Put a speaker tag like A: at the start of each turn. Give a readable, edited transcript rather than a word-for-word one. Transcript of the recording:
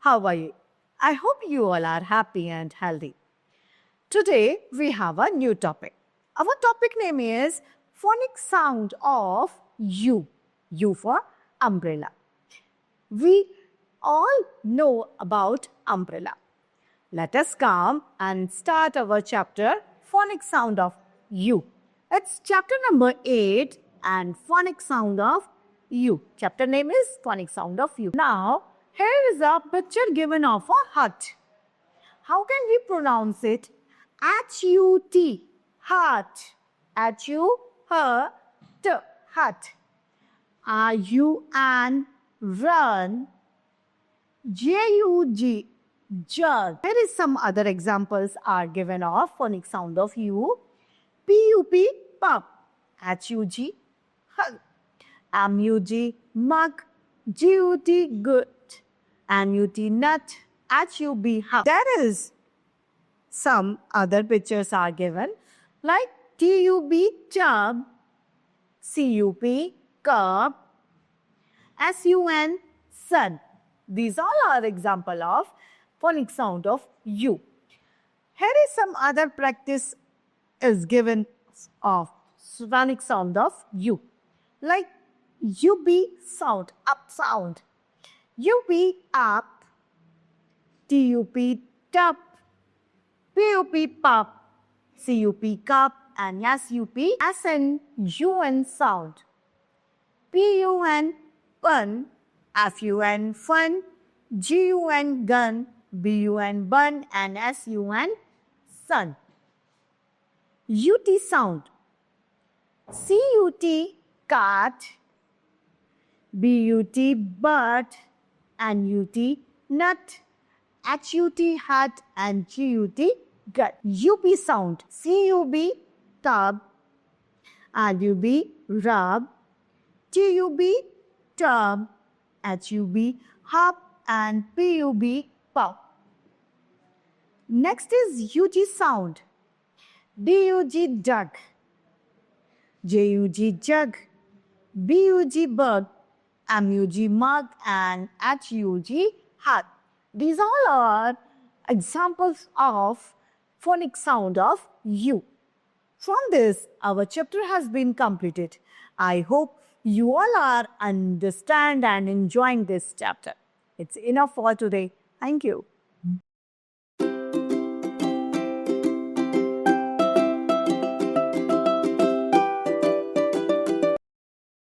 A: How are you? I hope you all are happy and healthy. Today we have a new topic. Our topic name is phonic sound of U. U for umbrella. We all know about umbrella. Let us come and start our chapter phonic sound of U. It's chapter number 8 and phonic sound of U. Chapter name is phonic sound of U. Now, here is a picture given of a hut. How can we pronounce it? H-U-T, hut. H-U-H-T, hut. R-U-N, run. J-U-G, jug. Here is some other examples are given of phonic sound of U. P-U-P, pup. H-U-G, hug. M-U-G, mug. G-U-T, good. N-U-T, nut. H-U-B, hug. There is some other pictures are given like T-U-B, tub. C-U-P, cup. S-U-N, sun. These all are example of phonic sound of U. Here is some other practice is given of phonic sound of U. Like U-B sound, up sound. U-B, up. T-U-P, tup. P-U-P, pup. C-U-P, cup. And S-U-P, S-N, U-N sound. P-U-N, pun. F-U-N, fun. G-U-N, gun. B-U-N, bun. And S-U-N, sun. U-T sound. C-U-T, cat. B-U-T, butt. N-U-T, nut. H-U-T, hat. And G-U-T, gut. U-P sound. C-U-B, tub. R-U-B, rub. T-U-B, tub. H-U-B, hub. And P-U-B, pup. Next is U-G sound. D-U-G, dug. J-U-G, jug. B-U-G, bug. M-U-G, mug. And H-U-G, hut. These all are examples of phonic sound of U. From this, our chapter has been completed. I hope you all are understand and enjoying this chapter. It's enough for today. Thank you.